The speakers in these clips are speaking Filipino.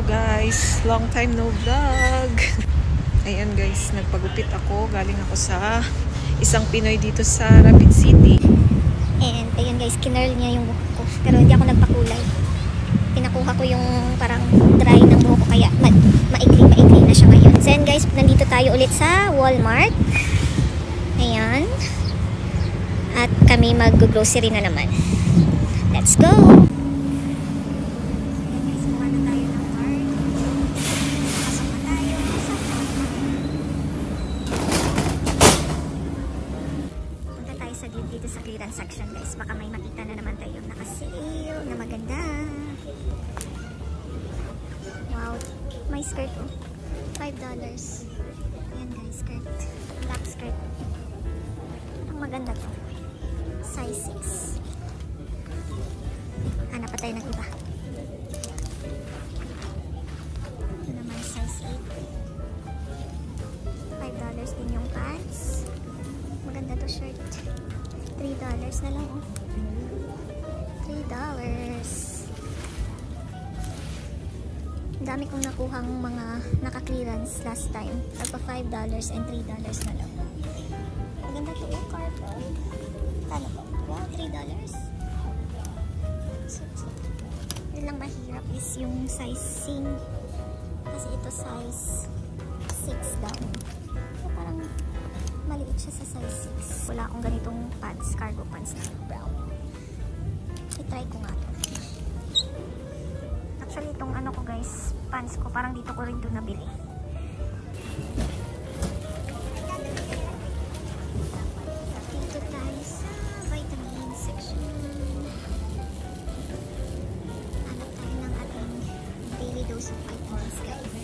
Hello guys, long time no vlog. Ayan guys, nagpagupit ako. Galing ako sa isang Pinoy dito sa Rapid City. And ayun guys, kinurl niya yung buhok ko. Pero hindi ako nagpakulay. Pinakuha ko yung parang dry ng buhok ko, kaya maikli na siya ngayon. So ayan guys, nandito tayo ulit sa Walmart. Ayan. At kami mag-grocery na naman. Let's go! Dito sa clearance section guys, baka may makita na naman tayo naka-sale na maganda. Wow, may skirt oh, $5. Ayan guys, skirt, black skirt. Ang maganda to, size 6. Hanap pa tayo ng iba. Ito naman size 8. $5 din yung pants. Maganda to shirt. $3 na lang oh. $3. Ang dami kong nakuhang mga naka-clearance last time. Tagpa $5 and $3 na lang. Maganda to yung carpet. Talo ko. Wow, $3. So, yun lang mahirap is yung sizing. Kasi ito size 6 daw. So, parang maliit siya sa size 6. Wala akong ganitong pants, cargo pants na brown. I-try ko nga to. Actually, itong ano ko guys, pants ko, parang dito ko rin ito nabili. Dito tayo sa vitamin section. Hanap tayo ng ating daily dose of vitamins guys.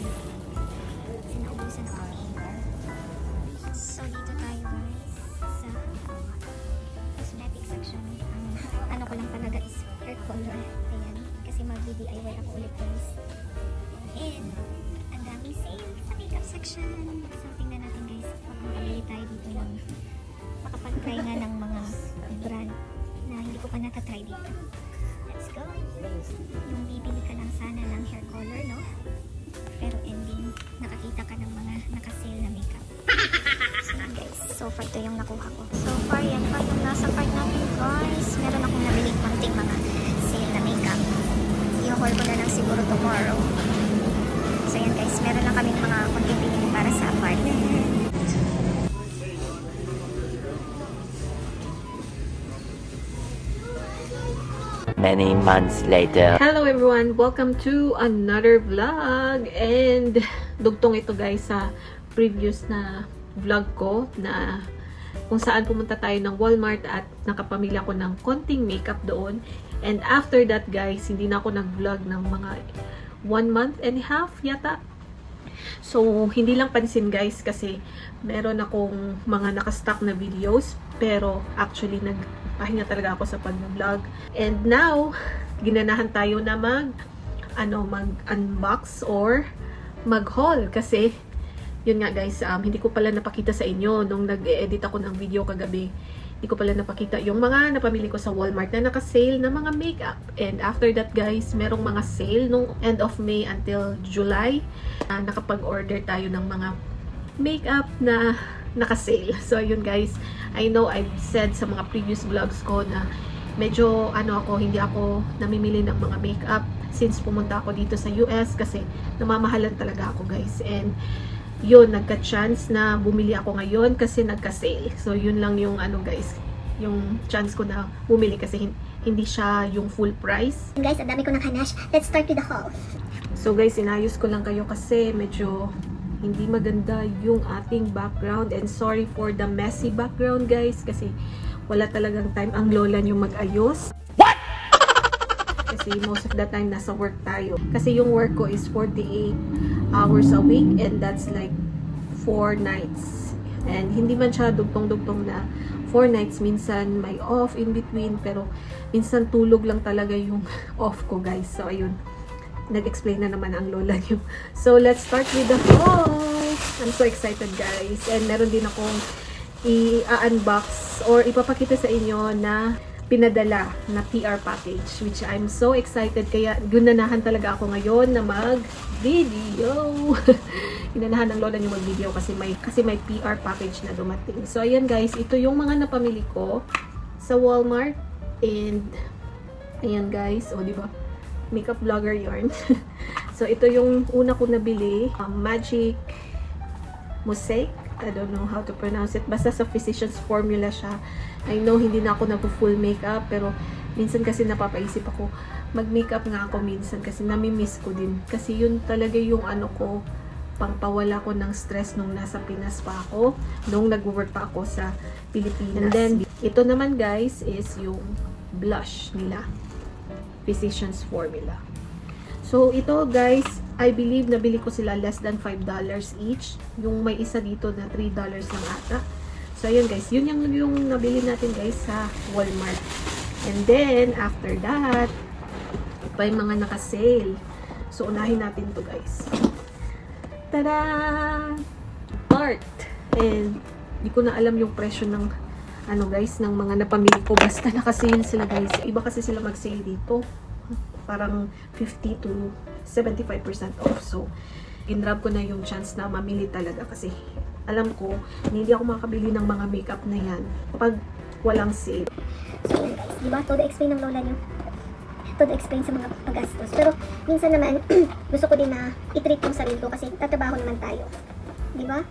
Sinaubusan na kami. So, dito tayo guys sa cosmetic section. Ang ano ko lang talaga is hair color. Ayan. Kasi mag-DIY ako ulit guys. And, ang daming sale sa makeup section. So, tingnan natin guys. Makakabili tayo dito ng makapag-try nga ng mga brand na hindi ko pa nakatry dito. Let's go! Yung bibili ka lang sana ng hair color, no? Pero ending, nakakita ka ng mga nakasale na makeup. So guys, so far ito yung nakuha ko. So far yan pa yung nasa part natin guys. Meron akong nabili konting mga sale na makeup. I-haul ko na lang siguro tomorrow. So yan guys, meron lang kaming mga konting binili para sa apartment. Many months later. Hello everyone, welcome to another vlog. And dugtong ito guys sa previous na vlog ko na kung saan pumunta tayo ng Walmart at nakapamili ako ng konting makeup doon. And after that guys, hindi na ako nag-vlog ng mga 1 month and a half yata. So, hindi lang pansin guys kasi meron akong mga nakastock na videos, pero actually nagpahinga talaga ako sa pag-vlog. And now, ginanahan tayo na mag-unbox or mag-haul kasi yun nga guys, hindi ko pala napakita sa inyo nung nag-edit ako ng video kagabi. Hindi ko pala napakita yung mga napamili ko sa Walmart na naka-sale na mga makeup. And after that guys, merong mga sale nung end of May until July. Nakapag-order tayo ng mga makeup na naka-sale. So yun guys, I know I've said sa mga previous vlogs ko na medyo hindi ako namimili ng mga makeup since pumunta ako dito sa US kasi namamahalan talaga ako guys. And yun, nagka-chance na bumili ako ngayon kasi nagka-sale. So, yun lang yung guys, yung chance ko na bumili kasi hindi siya yung full price. Guys, ang dami ko ng hanash. Let's start with the haul. So, guys, inayos ko lang kayo kasi medyo hindi maganda yung ating background. And sorry for the messy background, guys, kasi wala talagang time ang lola nyo mag-ayos. Kasi most of the time nasa work tayo. Kasi yung work ko is 48 hours a week and that's like 4 nights. And hindi man siya dugtong-dugtong na 4 nights. Minsan may off in between, pero minsan tulog lang talaga yung off ko guys. So ayun, nag-explain na naman ang lola niyo. So let's start with the haul. I'm so excited guys. And meron din akong i-unbox or ipapakita sa inyo na pinadala na PR package, which I'm so excited. Kaya gunanahan talaga ako ngayon na mag-video. Ginanahan ng lola niyo mag-video kasi may PR package na dumating. So ayan guys, ito yung mga napamili ko sa Walmart. And ayan guys, oh di ba? Makeup vlogger yarn. So ito yung una ko nabili, Magic Mosaic. I don't know how to pronounce it. Basta sa Physicians Formula siya. I know hindi na ako nagpo-full makeup, pero minsan kasi napapaisip ako, mag-makeup nga ako minsan kasi nami-miss ko din. Kasi yun talaga yung ano ko, pangpawala ko ng stress nung nasa Pinas pa ako, nung nag-work pa ako sa Pilipinas. And then, ito naman guys is yung blush nila. Physicians Formula. So, ito guys, I believe nabili ko sila less than $5 each. Yung may isa dito na $3 lang ata. So, ayan guys. Yun yung nabili natin guys sa Walmart. And then, after that, pa yung mga naka-sale. So, unahin natin to guys. Tada! Tarte! And, di ko na alam yung presyo ng ano guys, ng mga napamili ko. Basta naka-sale sila guys. Iba kasi sila mag-sale dito. Parang 50 to 75% off. So, ginrab ko na yung chance na mamili talaga kasi alam ko, hindi ako makabili ng mga makeup na yan pag walang sale. So, yun guys, diba? Todo explain ng lola niyo. Todo explain sa mga paggastos. Pero, minsan naman, gusto ko din na i-treat yung sarili ko kasi tatrabaho naman tayo. Diba?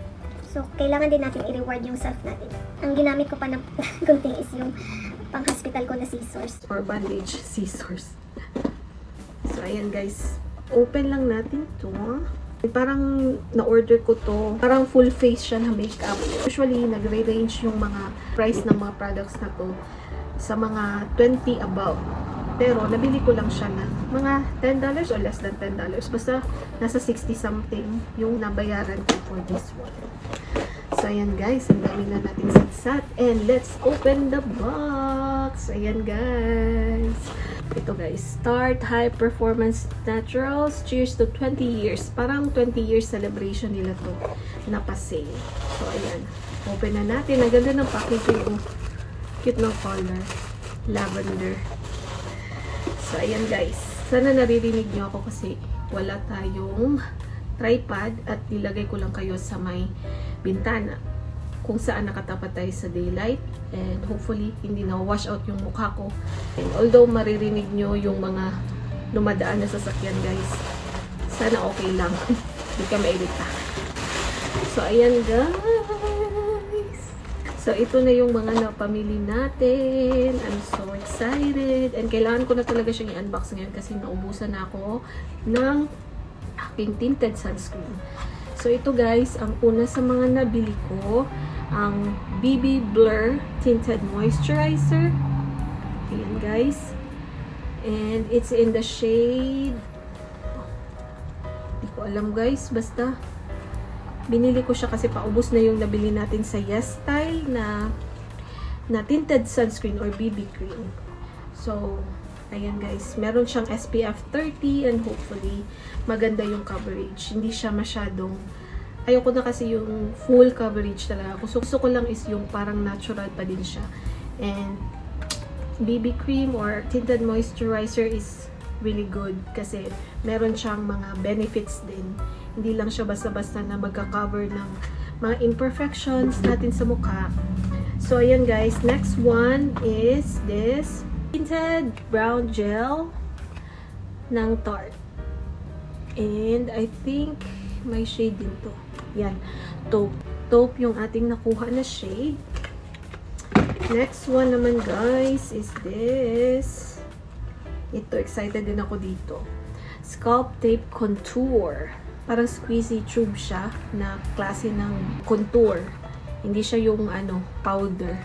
So, kailangan din natin i-reward yung self natin. Ang ginamit ko pa na gunting is yung pang-hospital ko na scissors. Or bandage scissors. So, ayan guys. Open lang natin to. Parang na-order ko to. Parang full face siya na makeup. Usually, nagre-range yung mga price ng mga products na to sa mga 20 above. Pero, nabili ko lang siya na mga $10 or less than $10. Basta, nasa 60 something yung nabayaran ko for this one. So, ayan guys. Ang dami na natin satsat. And let's open the box. Ayan guys. Ito guys. Tarte High Performance Naturals. Cheers to 20 years. Parang 20 years celebration nila to. Napasale. So, ayan. Open na natin. Ang ganda ng packaging. Oh. Cute ng color. Lavender. So, ayan guys. Sana naririnig nyo ako kasi wala tayong tripod at nilagay ko lang kayo sa may bintana kung saan nakatapat tayo sa daylight and hopefully hindi na wash out yung mukha ko. And although maririnig nyo yung mga dumadaan na sasakyan guys, sana okay lang. Hindi ka mairita. So, ayan guys. So, ito na yung mga napamili natin. I'm so excited. And kailangan ko na talaga siyang i-unbox ngayon kasi naubusan na ako ng aking tinted sunscreen. So, ito guys, ang una sa mga nabili ko, ang BB Blur Tinted Moisturizer. Ayan guys. And it's in the shade, hindi ko alam guys, basta binili ko siya kasi paubos na yung nabili natin sa Yes Style na tinted sunscreen or BB cream. So, ayan guys, meron siyang SPF 30 and hopefully maganda yung coverage. Hindi siya masyadong, ayoko na kasi yung full coverage talaga. Gusto ko lang is yung parang natural pa din siya. And BB cream or tinted moisturizer is really good kasi meron siyang mga benefits din. Hindi lang siya basta-basta na magka-cover ng mga imperfections natin sa mukha. So, ayan guys. Next one is this tinted brown gel ng Tarte. And I think may shade din to. Yan. Taupe. Taupe yung ating nakuha na shade. Next one naman guys is this. Ito, excited din ako dito. Sculpt Tape Contour. Parang squeezy tube siya na klase ng contour. Hindi siya yung ano, powder.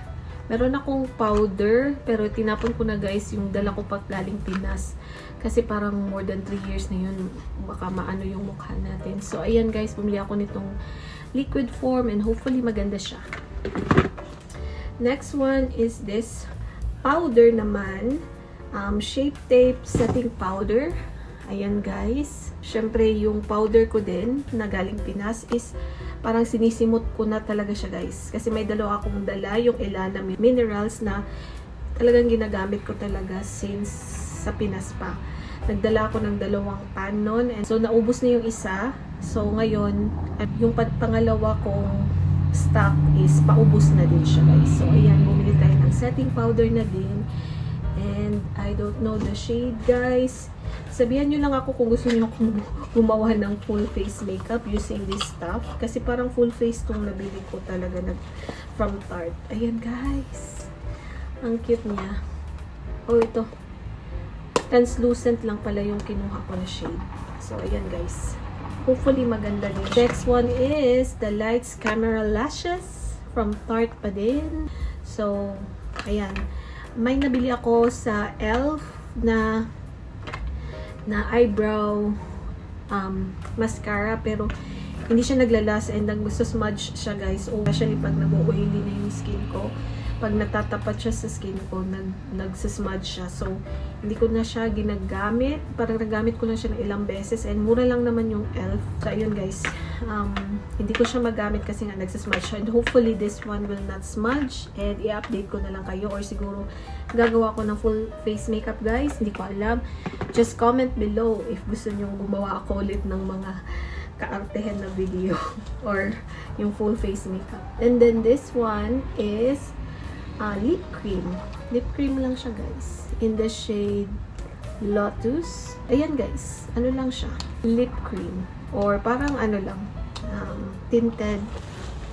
Meron akong powder, pero tinapon ko na guys yung dala ko pa galing Pinas. Kasi parang more than 3 years na yun, baka maano yung mukha natin. So, ayan guys, bumili ako nitong liquid form and hopefully maganda siya. Next one is this powder naman. Shape Tape Setting Powder. Ayan guys. Syempre yung powder ko din na galing Pinas is parang sinisimot ko na talaga siya guys. Kasi may dalawa akong dala yung Elana Minerals na talagang ginagamit ko talaga since sa Pinas pa. Nagdala ako ng 2 pan nun. And so, naubos na yung isa. So, ngayon, yung pangalawa kong stock is paubos na din siya, guys. So, ayan, bumili tayo ng setting powder na din. And I don't know the shade, guys. Sabihan nyo lang ako kung gusto nyo akong gumawa ng full face makeup using this stuff. Kasi parang full face tong nabili ko talaga from Tarte. Ayan, guys. Ang cute niya. Oh, ito. Translucent lang pala yung kinuha ko na shade. So, ayan, guys. Hopefully, maganda din. Next one is the Lights Camera Lashes from Tarte pa din. So, ayan. May nabili ako sa e.l.f. na eyebrow mascara, pero hindi siya naglalas and gusto smudge siya, guys. Especially pag nag-oily na yung skin ko. Pag natatapat siya sa skin ko, nagsasmudge siya. So, hindi ko na siya ginagamit. Parang nagamit ko lang siya ng ilang beses and mura lang naman yung e.l.f. So, ayun, guys. Hindi ko siya magamit kasi nga nagsasmudge siya. And hopefully, this one will not smudge. And i-update ko na lang kayo, or siguro gagawa ko ng full face makeup, guys. Hindi ko alam. Just comment below if gusto nyo gumawa ako ulit ng mga kaartehan na video or yung full face makeup. And then this one is lip cream. Lip cream lang siya, guys. In the shade Lotus. Ayan, guys. Ano lang siya? Lip cream. Or parang ano lang. Tinted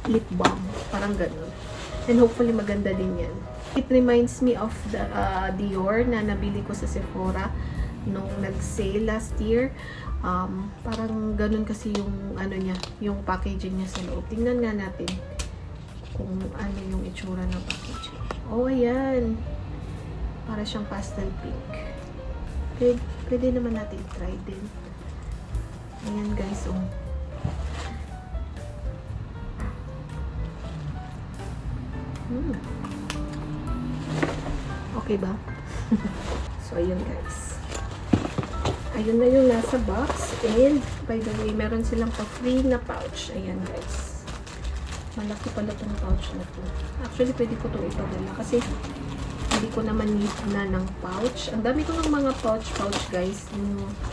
lip balm. Parang ganun. And hopefully maganda din yan. It reminds me of the Dior na nabili ko sa Sephora nung nag-sale last year. Parang ganun kasi yung ano niya, yung packaging niya sa loob. Tingnan nga natin kung ano yung itsura ng packaging. Oh, ayan. Para siyang pastel pink. Pwede naman natin try din. Ayan, guys. Oh. Okay ba? So, ayun, guys. Ayun na yung nasa box. And, by the way, meron silang pa-free na pouch. Ayan, guys. Malaki pala itong pouch na to. Actually, pwede ko itong ipadala kasi hindi ko naman need na ng pouch. Ang dami ko ng mga pouch, guys.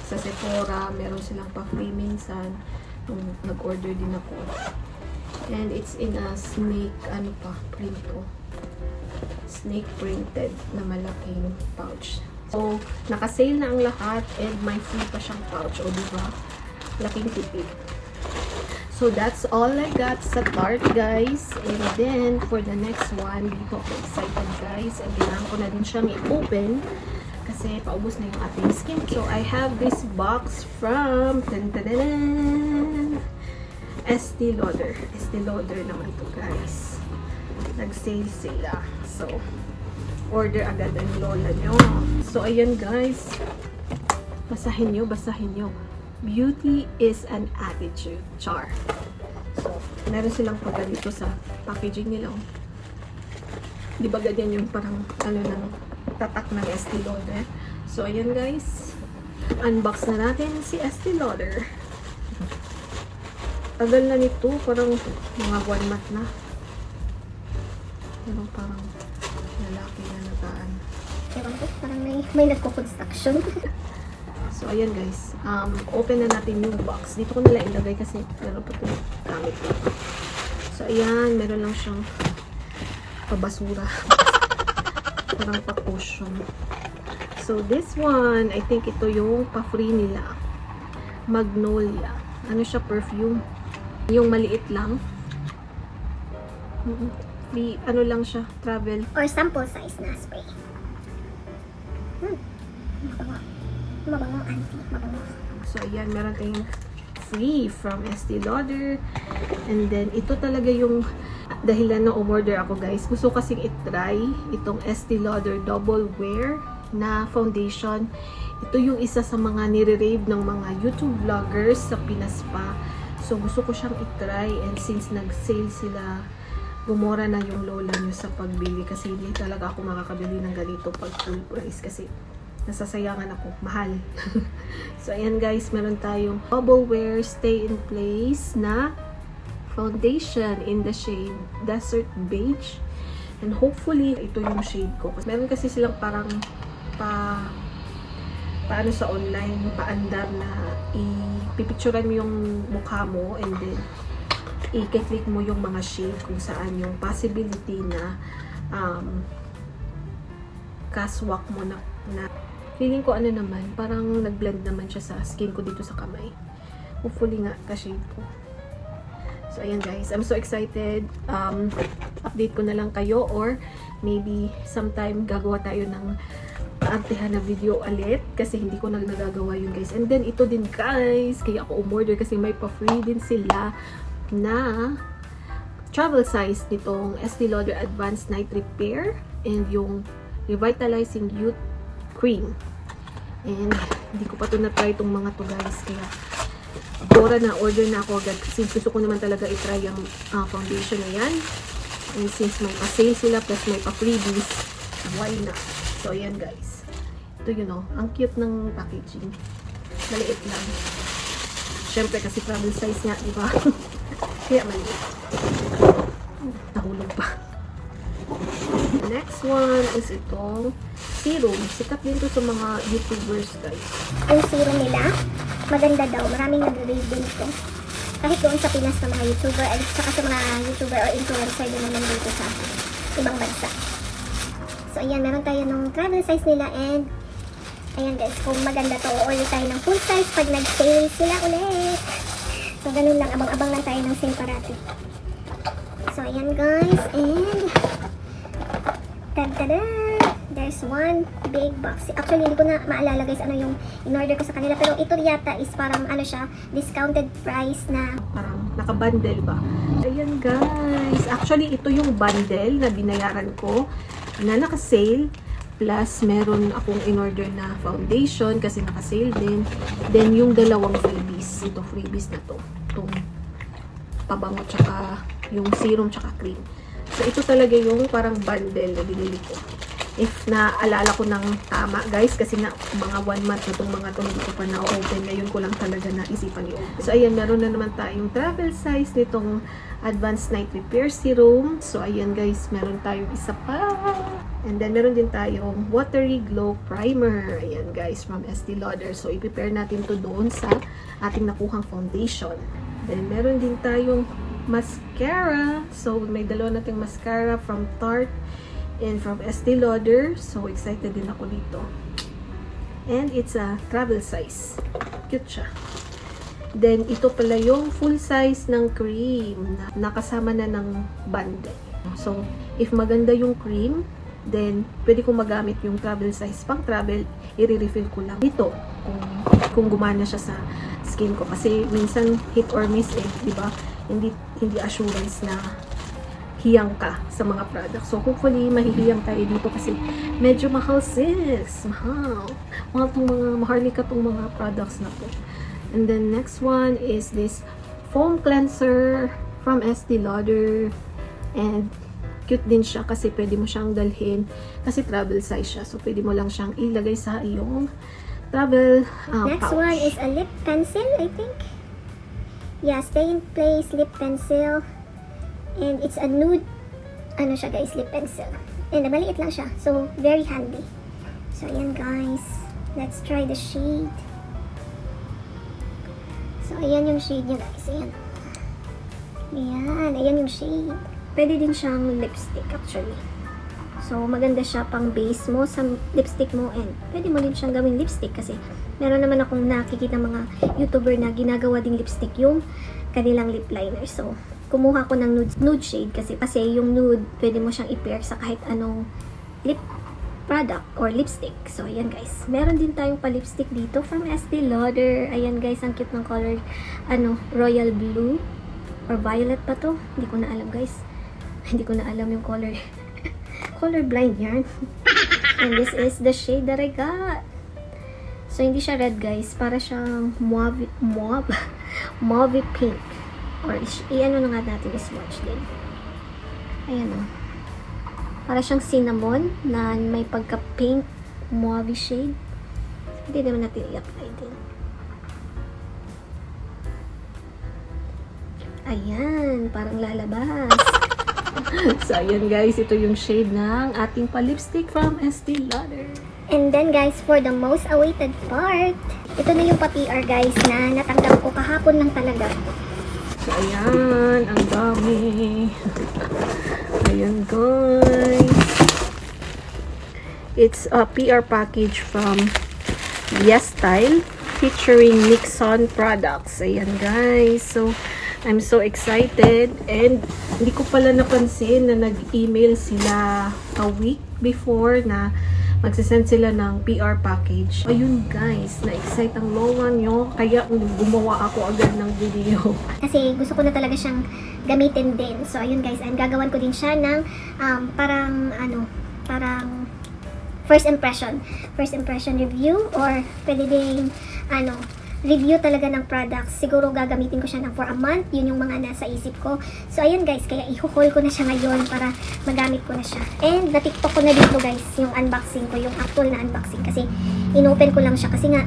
Sa Sephora, meron silang pa-free minsan. Nag-order din ako. And it's in a snake, ano pa, print ko. Snake printed na malaking pouch. So, naka-sale na ang lahat and may free pa siyang pouch. O, diba? Laking tipid. So, that's all I got sa Tarte, guys. And then, for the next one, dito ako excited, guys. And kailangan ko na din siyang i-open kasi paubos na yung ating skin. So, I have this box from Estée Lauder. Estée Lauder naman to, guys. Nag-sale sila. So, order agad ang lola nyo. So, ayan, guys. Basahin nyo, basahin nyo. Beauty is an attitude. Char. So, meron silang pagganito sa packaging nila. Di ba ganyan yung parang ano ng tatak ng Estée Lauder? So, ayan, guys. Unbox na natin si Estée Lauder. Tagal na nito. Parang mga 1 month na. Pero parang lalaki na nagaan. Pero parang may nagko-construction. So, ayan, guys. Open na natin yung box. Dito ko nila ilagay kasi meron pa ito gamit ko. So, ayan. Meron lang siyang pabasura. Parang pa-cushion. So, this one, I think ito yung pa-free nila. Magnolia. Ano siya? Perfume. Yung maliit lang. Free, ano lang siya? Travel. Or sample size na spray. Mabango. Mabango, auntie. Mabango. So, ayan. Meron tayong free from Estée Lauder. And then, ito talaga yung dahilan na umorder ako, guys. Gusto kasing itry itong Estée Lauder Double Wear na foundation. Ito yung isa sa mga nire-rave ng mga YouTube vloggers sa Pinas pa. So, gusto ko siyang itry. And since nag-sale sila, gumora na yung lola nyo sa pagbili. Kasi hindi talaga ako makakabili ng ganito pag full price. Kasi nasasayangan ako. Mahal. So, ayan, guys. Meron tayong Double Wear Stay in Place na foundation in the shade Desert Beige. And hopefully, ito yung shade ko. Meron kasi silang parang paano sa online, paandar na ipipicturean mo yung mukha mo and then i-click mo yung mga shade kung saan yung possibility na kaswak mo na feeling ko ano naman, parang nag-blend naman siya sa skin ko dito sa kamay. Hopefully nga ka-shade ko. So ayan guys, I'm so excited. Update ko na lang kayo or maybe sometime gagawa tayo ng artehan na video ulit kasi hindi ko nagagawa yun guys. And then ito din guys, kaya ako umorder kasi may pa-free din sila na travel size nitong Estee Lauder Advanced Night Repair and yung Revitalizing Youth Cream. And hindi ko pa ito na-try itong mga to guys, kaya Dora na order na ako agad kasi gusto ko naman talaga i-try yung foundation na yan. And since may pa-sale sila plus may pa-freebies, why not? So ayan guys, ito yun o, ang cute ng packaging, maliit lang syempre kasi travel size nga, diba? Kaya maliit. Nahulog pa. Next one is itong serum. Sikat din to sa mga YouTubers guys. Yung serum nila, maganda daw. Maraming nag-rave din ito. Kahit doon sa Pinas ng mga YouTuber at saka sa mga YouTuber or influencer din naman dito sa ibang bansa. So ayan, meron tayo ng travel size nila and ayan guys, kung maganda to, order tayo ng full size pag nag-sale sila ulit. So ganun lang, abang-abang lang tayo ng sale parati. So ayan guys, and tada! There's one big box. Actually, hindi ko na maalala guys ano yung in-order ko sa kanila. Pero ito yata is parang ano siya, discounted price na. Parang naka-bundle ba? Ayan guys. Actually, ito yung bundle na binayaran ko na naka-sale. Plus, meron akong in-order na foundation kasi naka-sale din. Then, yung dalawang freebies. Ito, freebies na to. Itong pabango tsaka yung serum tsaka cream. So, ito talaga yung parang bundle na binili ko. If naalala ko ng tama guys, kasi na mga 1 month na itong mga ito hindi ko pa na-open. Ngayon ko lang talaga naisipan i-open. So ayan, meron na naman tayong travel size nitong Advanced Night Repair Serum. So ayan guys, meron tayong isa pa. And then meron din tayong Watery Glow Primer. Ayan guys, from Estee Lauder. So i-prepare natin to doon sa ating nakuhang foundation. Then meron din tayong mascara. So may dalawa nating mascara from Tarte and from Estee Lauder. So excited din ako dito. And it's a travel size. Cute siya. Then ito pala yung full size ng cream na nakasama na ng bundle. So if maganda yung cream, then pwede kong magamit yung travel size pang travel, i-refill ko lang dito kung gumana siya sa skin ko kasi minsan hit or miss di ba? Hindi assurance na hiyang ka sa mga products. So, hopefully, mahihiyang tayo dito kasi medyo mahal sis. Mahal. Maharlika tong mga products na to. And then, next one is this foam cleanser from Estee Lauder. And, cute din siya kasi pwede mo siyang dalhin kasi travel size siya. So, pwede mo lang siyang ilagay sa iyong travel next pouch. one is a lip pencil, I think. Yeah, Stay in Place lip pencil. And it's a nude, ano siya guys, lip pencil. And maliit lang siya. So, very handy. So, ayan guys. Let's try the shade. So, ayan yung shade niya guys. Ayan. Ayan. Ayan yung shade. Pwede din siyang lipstick actually. So, maganda siya pang base mo sa lipstick mo. And pwede mo din siyang gawing lipstick kasi meron naman akong nakikita mga YouTuber na ginagawa ding lipstick yung kanilang lip liner. So, kumuha ko ng nude shade kasi yung nude, pwede mo siyang i-pair sa kahit anong lip product or lipstick. So, ayan guys. Meron din tayong pa-lipstick dito from Estee Lauder. Ayan guys, ang cute ng color, royal blue or violet pa to. Hindi ko na alam guys. Hindi ko na alam yung color. Color blind yarn. And this is the shade that I got. So, hindi siya red guys. Para siyang mauve pink. Or, i-ano na nga natin, swatch din. Ayan o. Para siyang cinnamon na may pagka-pink mauve shade. Hindi naman natin i-apply din. Ayan. Parang lalabas. So, ayan guys, ito yung shade ng ating pa-lipstick from Estee Lauder. And then guys, for the most awaited part, ito na yung pa-PR guys na natanggap ko kahapon lang talaga. So, ayan, ang dami. Ayan guys. It's a PR package from YesStyle featuring Nixon products. Ayan guys. So, I'm so excited. And hindi ko pala napansin na nag-email sila a week before na magsisend sila ng PR package. Ayun guys, na-excite ang lowa nyo. Kaya gumawa ako agad ng video. Kasi gusto ko na talaga siyang gamitin din. So, ayun guys, and gagawan ko din siya ng parang first impression review, or pwede din review talaga ng products. Siguro gagamitin ko siya ng for a month. Yun yung mga nasa isip ko. So, ayun guys, kaya i-haul ko na siya ngayon para magamit ko na siya. And na-tiktok ko na dito guys, yung unboxing ko, yung actual na unboxing. Kasi inopen ko lang siya. Kasi nga,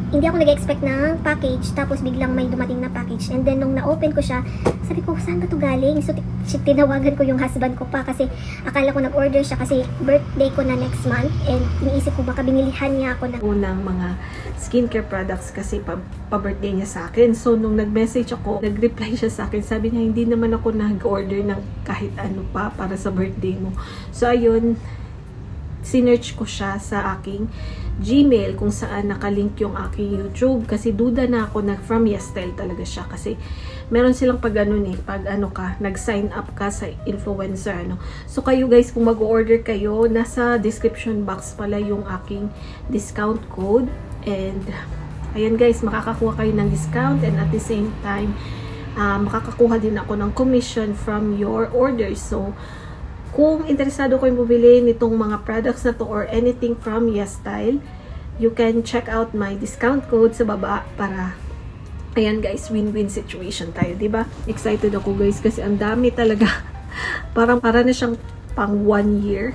hindi ako nag-expect ng package. Tapos biglang may dumating na package. And then, nung na-open ko siya, sabi ko, saan ba ito galing? So, tinawagan ko yung husband ko pa kasi akala ko nag-order siya kasi birthday ko na next month. And iniisip ko baka binilihan niya ako ng unang mga skincare products kasi pa-birthday niya sa akin. So, nung nag-message ako, nag-reply siya sa akin. Sabi niya, hindi naman ako nag-order ng kahit ano pa para sa birthday mo. So, ayun, sinearch ko siya sa aking Gmail kung saan nakalink yung aking YouTube kasi duda na ako na from YesStyle talaga siya kasi meron silang pag nag-sign up ka sa influencer So kayo guys, kung mag-order kayo, nasa description box pala yung aking discount code, and ayan guys, makakakuha kayo ng discount, and at the same time makakakuha din ako ng commission from your orders. So kung interesado kayong bumili nitong mga products na to or anything from YesStyle, you can check out my discount code sa baba para, ayan guys, win-win situation tayo, diba? Excited ako guys kasi ang dami talaga. para na siyang pang 1 year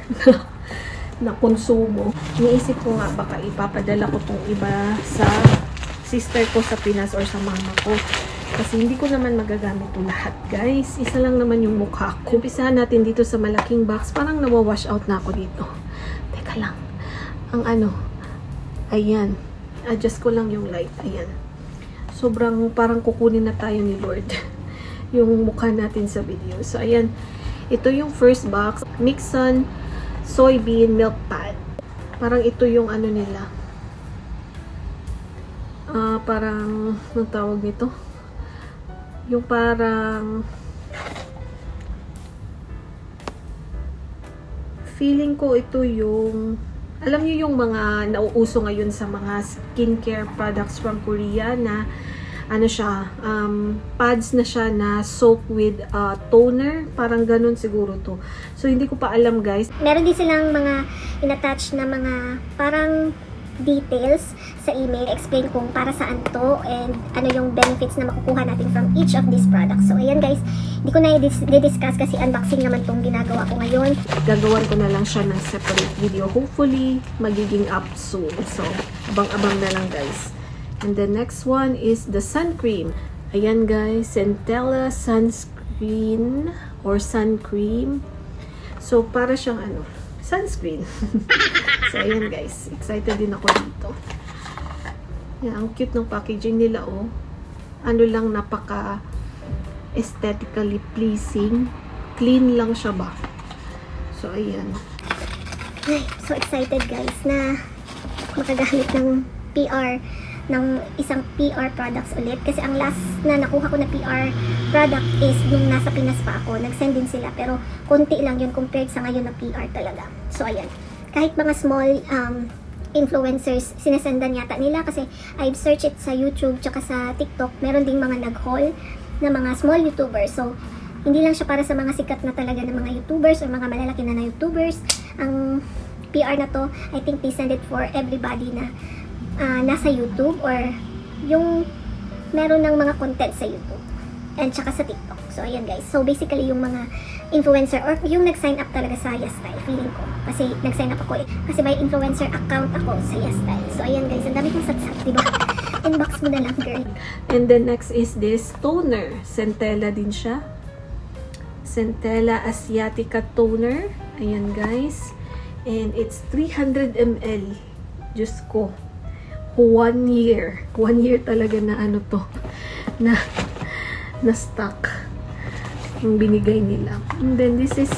na konsumo. Iniisip ko nga baka ipapadala ko tong iba sa sister ko sa Pinas or sa mama ko. Kasi hindi ko naman magagamit ito lahat, guys. Isa lang naman yung mukha ko. Umpisahan natin dito sa malaking box. Parang nawawash out na ako dito. Teka lang. Ang ayan. Adjust ko lang yung light. Ayan. Sobrang parang kukunin na tayo ni Lord. Yung mukha natin sa video. So, ayan. Ito yung first box. Nixon Soybean Milk Pad. Parang ito yung nila. Parang, anong tawag nito? Yung parang feeling ko ito yung, alam niyo yung mga nauuso ngayon sa mga skincare products from Korea na pads na siya na soap with toner, parang ganun siguro to. So hindi ko pa alam guys. Meron din silang mga in-attach na mga parang details sa email, explain kung para saan to and ano yung benefits na makukuha natin from each of these products. So ayan guys, hindi ko na i-discuss kasi unboxing naman tong ginagawa ko ngayon. Gagawan ko na lang siya ng separate video. Hopefully, magiging up soon. So, abang-abang na lang guys. And the next one is the sun cream. Ayan guys, Centella sunscreen or sun cream. So, para siyang sunscreen. So, ayan guys. Excited din ako dito. Yan, ang cute ng packaging nila, oh. Lang, napaka aesthetically pleasing. Clean lang siya ba? So, ayan. Ay, so excited guys na makagamit ng PR, ng isang PR products ulit. Kasi ang last na nakuha ko na PR product is nung nasa Pinas pa ako. Nag-send din sila, pero konti lang yun compared sa ngayon na PR talaga. So, ayan. Kahit mga small influencers, sinasendan yata nila kasi I've searched it sa YouTube tsaka sa TikTok. Meron ding mga nag-haul na mga small YouTubers. So, hindi lang siya para sa mga sikat na talaga ng mga YouTubers or mga malalaki na YouTubers. Ang PR na to, I think they send it for everybody na nasa YouTube or yung meron ng mga content sa YouTube and tsaka sa TikTok. So, ayan guys. So, basically, yung mga influencer or yung nag-sign up talaga sa YesStyle, feeling ko. Kasi nag-sign up ako kasi may influencer account ako sa YesStyle. So, ayan guys. Ang dami kong satsat, diba? Inbox mo na lang, girl. And then next is this toner. Centella din siya. Centella Asiatica Toner. Ayan guys. And it's 300 ml. Diyos ko. 1 year. 1 year talaga na ano to. Na stock. Yung binigay nila. And then this is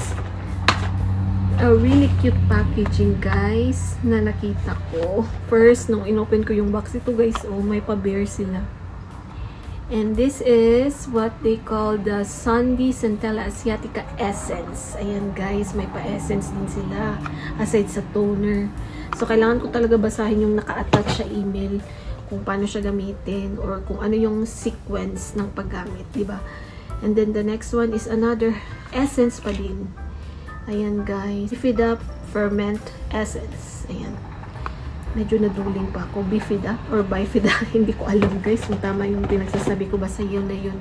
a really cute packaging guys na nakita ko. First, nung inopen ko yung box ito guys, oh, may pa-bear sila. And this is what they call the Sunday Centella Asiatica Essence. Ayan guys, may pa-essence din sila aside sa toner. So, kailangan ko talaga basahin yung naka-attach sa email kung paano siya gamitin or kung ano yung sequence ng paggamit, diba? And then the next one is another essence pa din. Ayan guys, Bifida Ferment Essence. Ayan. Medyo naduling pa ako. Bifida or Bifida. Hindi ko alam guys kung tama yung pinagsasabi ko. Basta yun na yun.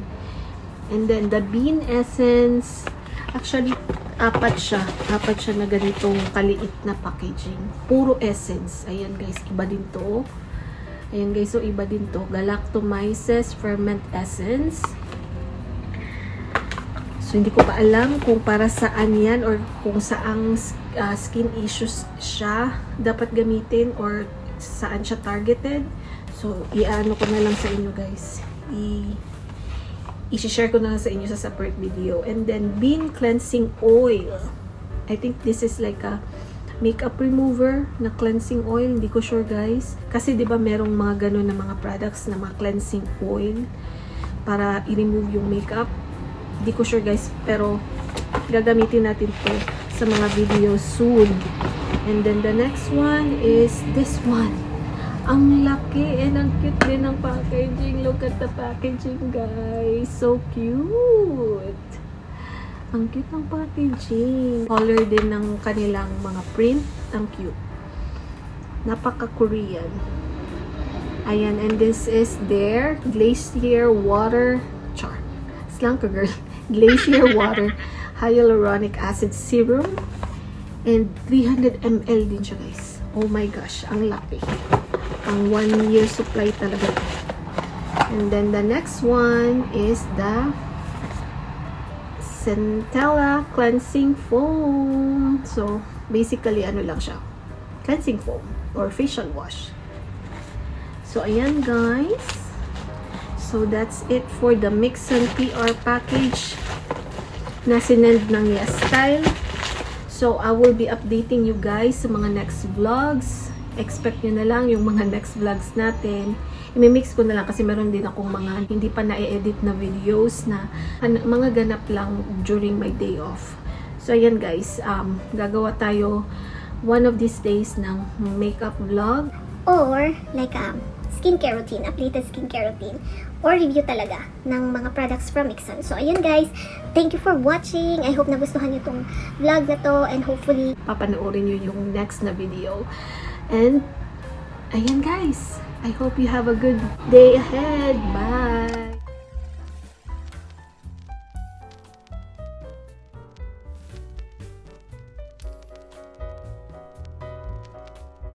And then the Bean Essence. Actually, apat siya na ganitong kaliit na packaging. Puro essence. Ayan guys, iba din to. Ayan guys, so iba din to. Galactomyces Ferment Essence. So, hindi ko pa alam kung para saan yan or kung saang skin issues siya dapat gamitin or saan siya targeted. So, i-ano ko na lang sa inyo guys. I-share ko na lang sa inyo sa separate video. And then, Bean Cleansing Oil. I think this is like a makeup remover na cleansing oil. Hindi ko sure guys. Kasi diba merong mga ganun na mga products na mga cleansing oil para i-remove yung makeup. Hindi ko sure guys, pero gagamitin natin to sa mga videos soon. And then the next one is this one. Ang laki and ang cute din ng packaging. Look at the packaging guys. So cute. Ang cute ng packaging. Color din ng kanilang mga print. Ang cute. Napaka-Korean. Ayan, and this is their Glacier Water Char. Slanker girl. Glacier Water Hyaluronic Acid Serum. And 300 ml din siya guys. Oh my gosh, ang laki. Ang 1 year supply talaga. And then the next one is the Centella Cleansing Foam. So, basically, ano lang siya. Cleansing foam or facial wash. So, ayan guys. So, that's it for the Mixon PR package na sinend ng YesStyle. So, I will be updating you guys sa mga next vlogs. Expect nyo na lang yung mga next vlogs natin. I-mix ko na lang kasi meron din akong mga hindi pa na-edit na videos na mga ganap lang during my day off. So, ayan guys. Gagawa tayo one of these days ng makeup vlog. Or, like skincare routine, updated skincare routine, or review talaga ng mga products from Mixon. So, ayan guys, thank you for watching. I hope nagustuhan nyo tong vlog na to and hopefully papanoorin nyo yung next na video. And, ayan guys, I hope you have a good day ahead. Bye!